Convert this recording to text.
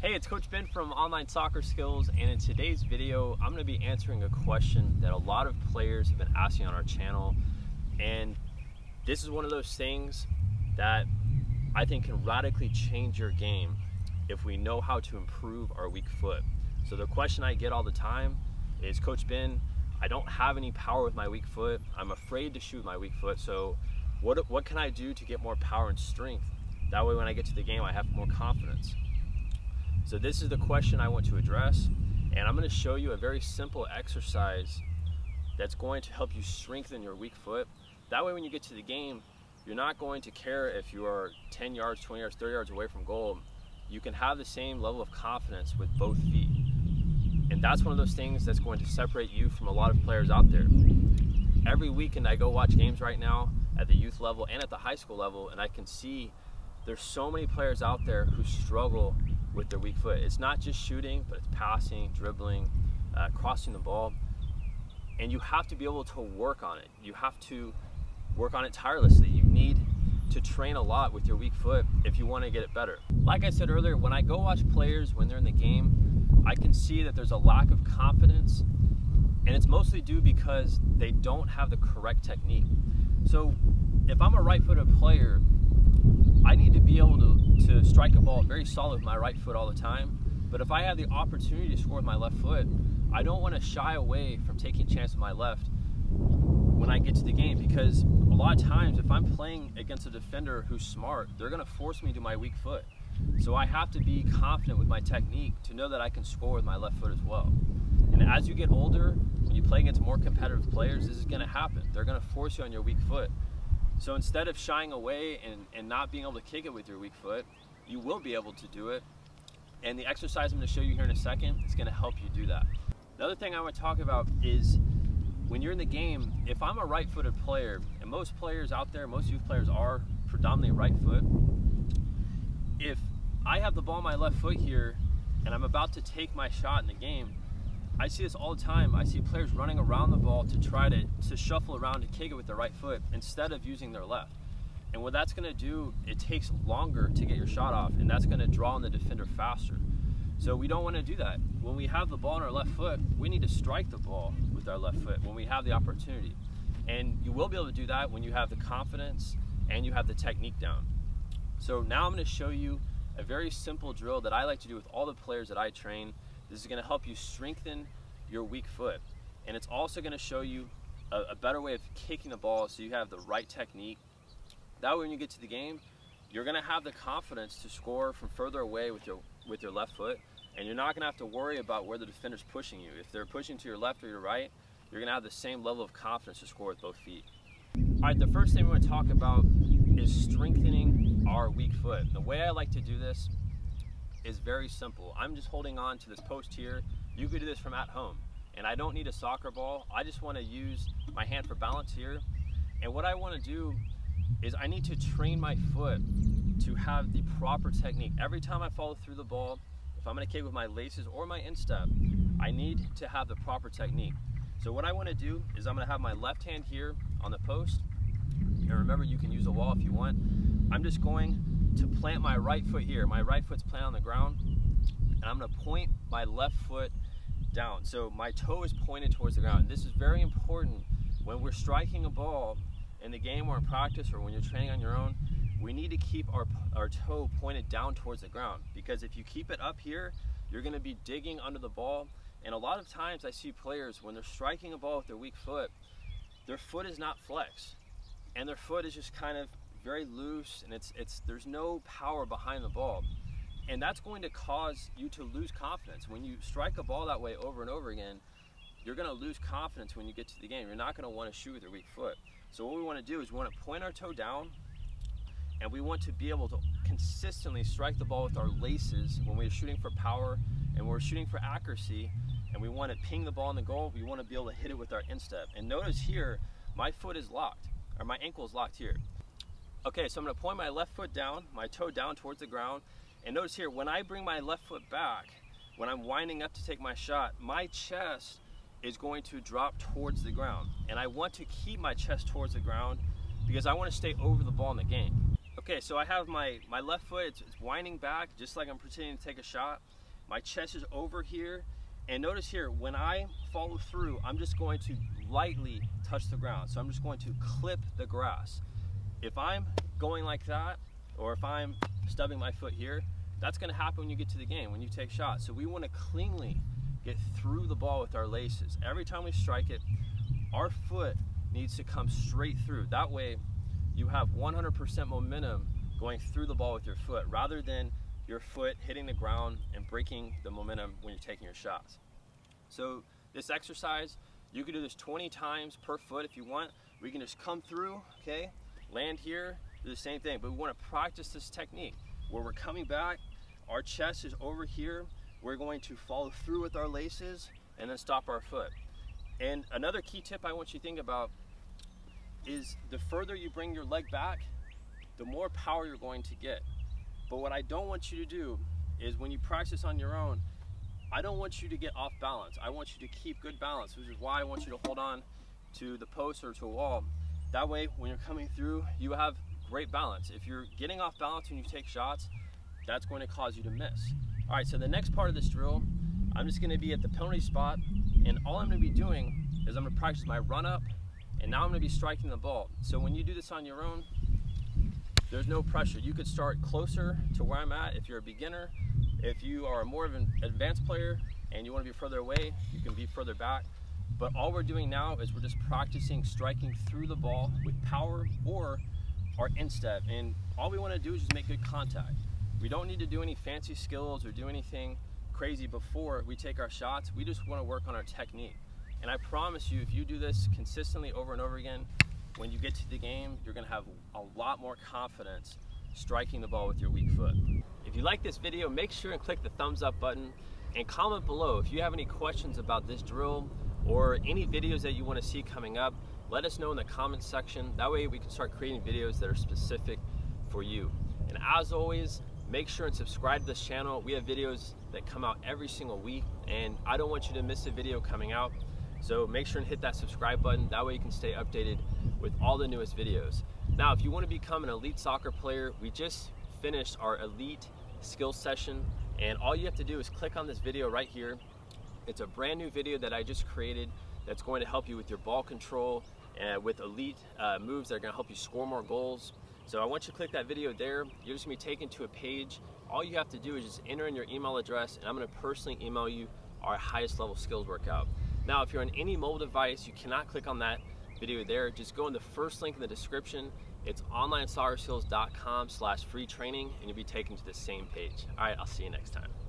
Hey, it's Coach Ben from Online Soccer Skills, and in today's video, I'm going to be answering a question that a lot of players have been asking on our channel. And this is one of those things that I think can radically change your game if we know how to improve our weak foot. So the question I get all the time is, Coach Ben, I don't have any power with my weak foot. I'm afraid to shoot with my weak foot. So what can I do to get more power and strength? That way when I get to the game, I have more confidence. So this is the question I want to address, and I'm going to show you a very simple exercise that's going to help you strengthen your weak foot. That way when you get to the game, you're not going to care if you are 10 yards, 20 yards, 30 yards away from goal. You can have the same level of confidence with both feet. And that's one of those things that's going to separate you from a lot of players out there. Every weekend I go watch games right now at the youth level and at the high school level, and I can see there's so many players out there who struggle with their weak foot. It's not just shooting, but it's passing, dribbling, crossing the ball. And you have to be able to work on it. You have to work on it tirelessly. You need to train a lot with your weak foot if you want to get it better. Like I said earlier, when I go watch players when they're in the game, I can see that there's a lack of confidence, and it's mostly due because they don't have the correct technique. So if I'm a right-footed player, I need to be able to strike a ball very solid with my right foot all the time. But if I have the opportunity to score with my left foot, I don't want to shy away from taking a chance with my left when I get to the game, because a lot of times if I'm playing against a defender who's smart, they're going to force me to my weak foot. So I have to be confident with my technique to know that I can score with my left foot as well. And as you get older, when you play against more competitive players, this is going to happen. They're going to force you on your weak foot. So instead of shying away and not being able to kick it with your weak foot, you will be able to do it. And the exercise I'm going to show you here in a second is going to help you do that. Another thing I want to talk about is when you're in the game, if I'm a right-footed player, and most players out there, most youth players are predominantly right foot, if I have the ball on my left foot here and I'm about to take my shot in the game, I see this all the time. I see players running around the ball to try to shuffle around to kick it with their right foot instead of using their left. And what that's going to do, it takes longer to get your shot off, and that's going to draw on the defender faster. So we don't want to do that. When we have the ball on our left foot, we need to strike the ball with our left foot when we have the opportunity. And you will be able to do that when you have the confidence and you have the technique down. So now I'm going to show you a very simple drill that I like to do with all the players that I train. This is going to help you strengthen your weak foot. And it's also going to show you a better way of kicking the ball so you have the right technique. That way when you get to the game, you're going to have the confidence to score from further away with your left foot, and you're not going to have to worry about where the defender's pushing you. If they're pushing to your left or your right, you're going to have the same level of confidence to score with both feet. All right, the first thing we're going to talk about is strengthening our weak foot. The way I like to do this is very simple. I'm just holding on to this post here. You could do this from at home, and I don't need a soccer ball. I just want to use my hand for balance here. And what I want to do is I need to train my foot to have the proper technique. Every time I follow through the ball, if I'm going to kick with my laces or my instep, I need to have the proper technique. So what I want to do is I'm going to have my left hand here on the post, and remember, you can use a wall if you want. I'm just going to plant my right foot here. My right foot's planted on the ground, and I'm going to point my left foot down. So my toe is pointed towards the ground. This is very important when we're striking a ball in the game or in practice or when you're training on your own. We need to keep our toe pointed down towards the ground, because if you keep it up here, you're going to be digging under the ball. And a lot of times I see players, when they're striking a ball with their weak foot, their foot is not flexed, and their foot is just kind of very loose, and there's no power behind the ball. And that's going to cause you to lose confidence. When you strike a ball that way over and over again, you're going to lose confidence when you get to the game. You're not going to want to shoot with your weak foot. So what we want to do is we want to point our toe down, and we want to be able to consistently strike the ball with our laces when we're shooting for power and we're shooting for accuracy, and we want to ping the ball in the goal. We want to be able to hit it with our instep. And notice here, my foot is locked, or my ankle is locked here. Okay, so I'm going to point my left foot down, my toe down towards the ground, and notice here, when I bring my left foot back, when I'm winding up to take my shot, my chest is going to drop towards the ground. And I want to keep my chest towards the ground because I want to stay over the ball in the game. Okay, so I have my left foot, it's winding back just like I'm pretending to take a shot. My chest is over here, and notice here, when I follow through, I'm just going to lightly touch the ground. So I'm just going to clip the grass. If I'm going like that, or if I'm stubbing my foot here, that's gonna happen when you get to the game, when you take shots. So we wanna cleanly get through the ball with our laces. Every time we strike it, our foot needs to come straight through. That way, you have 100% momentum going through the ball with your foot, rather than your foot hitting the ground and breaking the momentum when you're taking your shots. So this exercise, you can do this 20 times per foot if you want. We can just come through, okay, land here, do the same thing, but we want to practice this technique where we're coming back, our chest is over here, we're going to follow through with our laces and then stop our foot. And another key tip I want you to think about is the further you bring your leg back, the more power you're going to get. But what I don't want you to do is when you practice on your own, I don't want you to get off balance. I want you to keep good balance, which is why I want you to hold on to the post or to a wall. That way, when you're coming through, you have great balance. If you're getting off balance when you take shots, that's going to cause you to miss. All right, so the next part of this drill, I'm just gonna be at the penalty spot, and all I'm gonna be doing is I'm gonna practice my run up, and now I'm gonna be striking the ball. So when you do this on your own, there's no pressure. You could start closer to where I'm at if you're a beginner. If you are more of an advanced player and you want to be further away, you can be further back. But all we're doing now is we're just practicing striking through the ball with power or our instep. And all we want to do is just make good contact. We don't need to do any fancy skills or do anything crazy before we take our shots. We just want to work on our technique. And I promise you, if you do this consistently over and over again, when you get to the game, you're gonna have a lot more confidence striking the ball with your weak foot. If you like this video, make sure and click the thumbs up button and comment below if you have any questions about this drill or any videos that you want to see coming up. Let us know in the comments section. That way we can start creating videos that are specific for you. And as always, make sure and subscribe to this channel. We have videos that come out every single week, and I don't want you to miss a video coming out. So make sure and hit that subscribe button. That way you can stay updated with all the newest videos. Now, if you want to become an elite soccer player, we just finished our elite skills session, and all you have to do is click on this video right here. It's a brand new video that I just created that's going to help you with your ball control and with elite moves that are going to help you score more goals. So I want you to click that video there. You're just going to be taken to a page. All you have to do is just enter in your email address, and I'm going to personally email you our highest level skills workout. Now, if you're on any mobile device, you cannot click on that video there. Just go in the first link in the description. It's OnlineSoccerSkills.com/free training, and you'll be taken to the same page. All right, I'll see you next time.